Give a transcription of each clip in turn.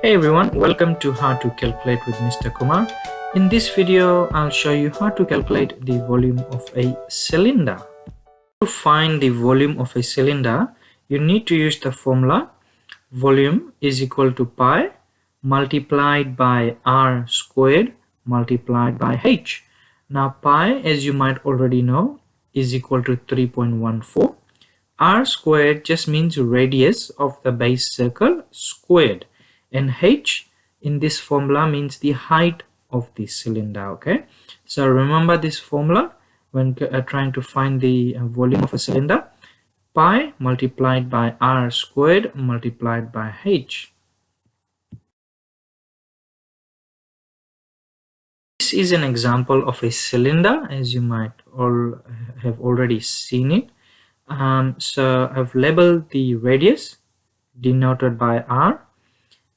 Hey everyone, welcome to How to Calculate with Mr. Kumar. In this video, I'll show you how to calculate the volume of a cylinder. To find the volume of a cylinder, you need to use the formula volume is equal to pi multiplied by r squared multiplied by h. Now pi, as you might already know, is equal to 3.14. R squared just means radius of the base circle squared, and h in this formula means the height of the cylinder. Okay, so remember this formula when trying to find the volume of a cylinder: pi multiplied by r squared multiplied by h. This is an example of a cylinder, as you might all have already seen it. So I've labeled the radius denoted by r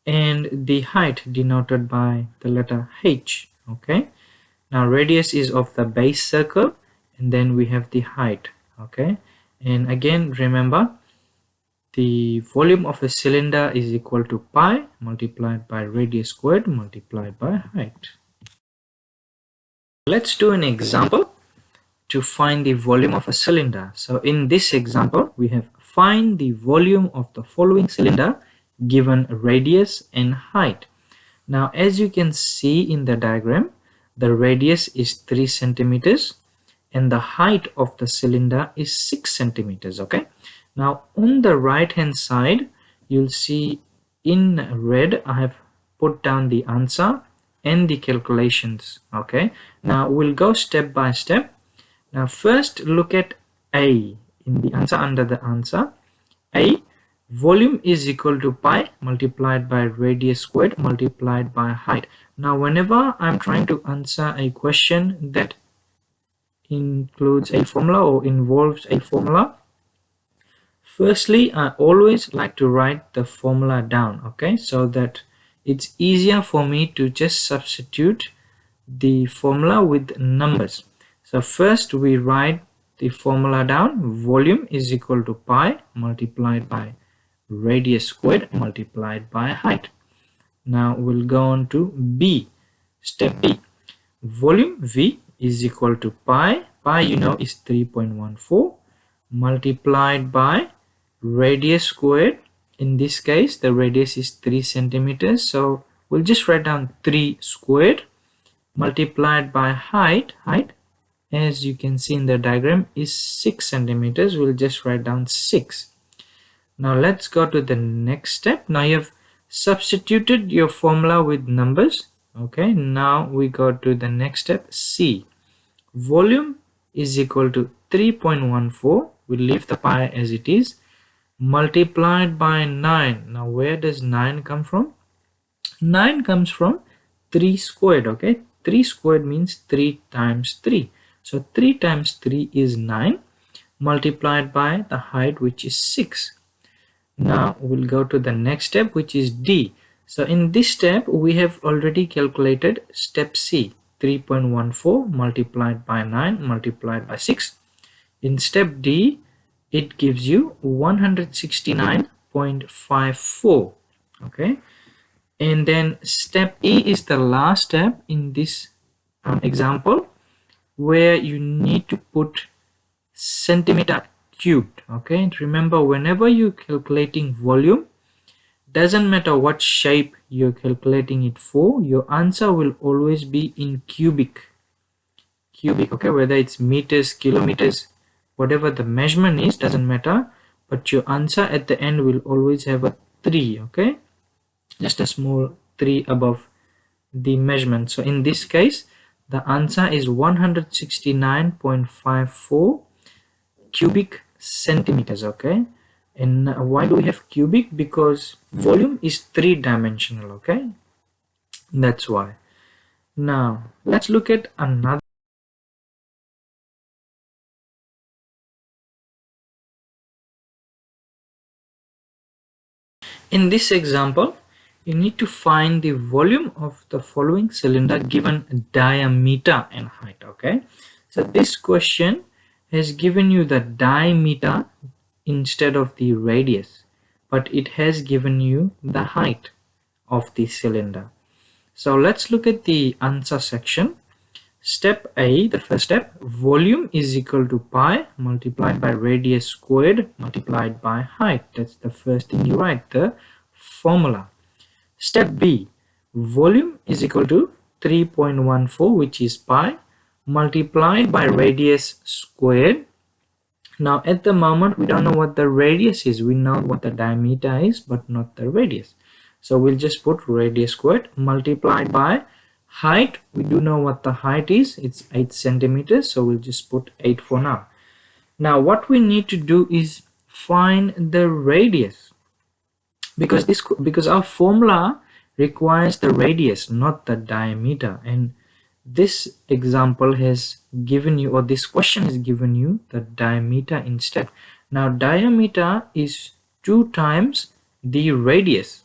and the height denoted by the letter h. Okay, now radius is of the base circle, and then we have the height. Okay, and again remember, the volume of a cylinder is equal to pi multiplied by radius squared multiplied by height. Let's do an example to find the volume of a cylinder. So in this example, we have find the volume of the following cylinder given radius and height. Now as you can see in the diagram, the radius is 3 centimeters and the height of the cylinder is 6 centimeters. Okay, now on the right hand side, you'll see in red I have put down the answer and the calculations. Okay, now we'll go step by step. Now first look at A in the answer. Under the answer, A, volume is equal to pi multiplied by radius squared multiplied by height. Now whenever I'm trying to answer a question that includes a formula or involves a formula, firstly I always like to write the formula down, okay, so that it's easier for me to just substitute the formula with numbers. So first we write the formula down: volume is equal to pi multiplied by radius squared multiplied by height. Now we'll go on to B. Step B, volume V is equal to pi you know is 3.14 multiplied by radius squared. In this case the radius is 3 centimeters, so we'll just write down 3 squared multiplied by height, as you can see in the diagram, is 6 centimeters. We'll just write down 6. Now let's go to the next step. Now you have substituted your formula with numbers. Okay, now we go to the next step, C. Volume is equal to 3.14. We'll leave the pi as it is, multiplied by 9. Now where does 9 come from? 9 comes from 3 squared. Okay, 3 squared means 3 times 3. So 3 times 3 is 9 multiplied by the height, which is 6. Now we'll go to the next step, which is D. So in this step we have already calculated step C, 3.14 multiplied by 9 multiplied by 6. In step D it gives you 169.54. okay, and then step E is the last step in this example, where you need to put centimeter cubed. Okay, remember, whenever you're calculating volume, doesn't matter what shape you're calculating it for, your answer will always be in cubic. Okay, whether it's meters, kilometers, whatever the measurement is, doesn't matter, but your answer at the end will always have a 3. Okay, just a small 3 above the measurement. So in this case the answer is 169.54 cubic centimeters. Okay, and why do we have cubic? Because volume is 3-dimensional. Okay, that's why. Now let's look at another. In this example, you need to find the volume of the following cylinder given diameter and height. Okay, so this question has given you the diameter instead of the radius, but it has given you the height. of the cylinder. So let's look at the answer section. Step A, the first step, volume is equal to pi multiplied by radius squared multiplied by height. That's the first thing you write, the formula. Step B, volume is equal to 3.14, which is pi, multiplied by radius squared. Now at the moment we don't know what the radius is. We know what the diameter is, but not the radius. So we'll just put radius squared multiplied by height. We do know what the height is. It's 8 centimeters. So we'll just put 8 for now. Now what we need to do is find the radius, because our formula requires the radius, not the diameter. And this example has given you, or this question has given you, the diameter instead. Now diameter is 2 times the radius.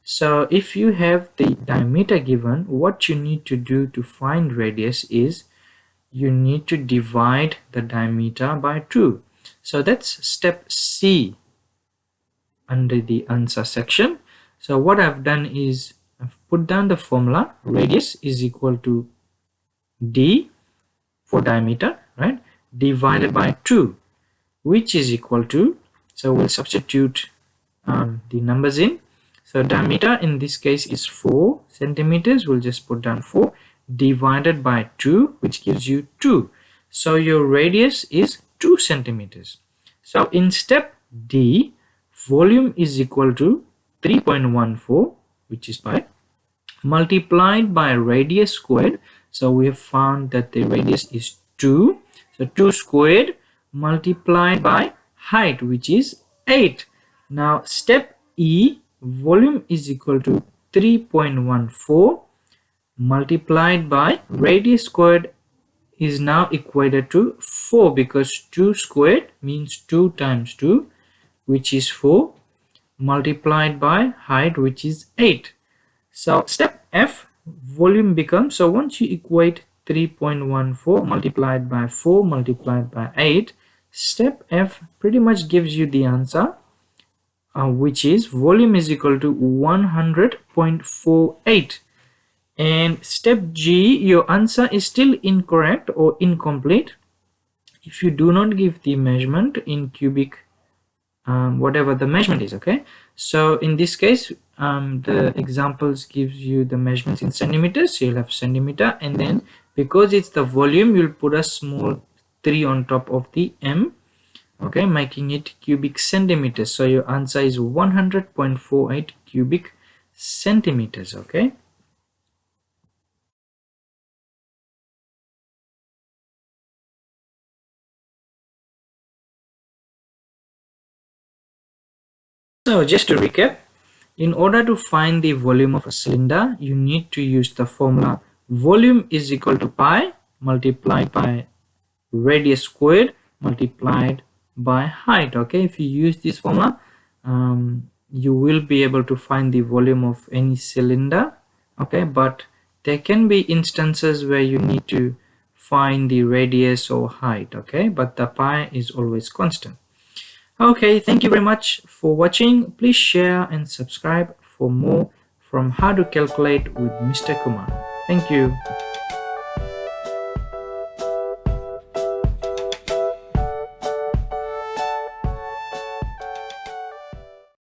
So if you have the diameter given, what you need to do to find radius is you need to divide the diameter by 2. So that's step C under the answer section. So what I've done is I've put down the formula. Radius is equal to d for diameter, right, divided by 2, which is equal to, so we'll substitute the numbers in. So diameter in this case is 4 centimeters. We'll just put down 4 divided by 2, which gives you 2. So your radius is 2 centimeters. So in step D, volume is equal to 3.14, which is pi, multiplied by radius squared. So we have found that the radius is 2. So 2 squared multiplied by height, which is 8. Now step E, volume is equal to 3.14 multiplied by radius squared is now equated to 4, because 2 squared means 2 times 2, which is 4, multiplied by height, which is 8. So step F, volume becomes, so once you equate 3.14 multiplied by 4 multiplied by 8, step F pretty much gives you the answer, which is volume is equal to 100.48. And step G, your answer is still incorrect or incomplete if you do not give the measurement in cubic, whatever the measurement is. Okay, so in this case the examples gives you the measurements in centimeters, so you'll have centimeter, and then because it's the volume, you'll put a small 3 on top of the m, okay, making it cubic centimeters. So your answer is 100.48 cubic centimeters. Okay, so just to recap, in order to find the volume of a cylinder, you need to use the formula volume is equal to pi multiplied by radius squared multiplied by height. Okay, if you use this formula, you will be able to find the volume of any cylinder. Okay, but there can be instances where you need to find the radius or height. Okay, but the pi is always constant. Okay, thank you very much for watching. Please share and subscribe for more from How to Calculate with Mr. Kumar. Thank you.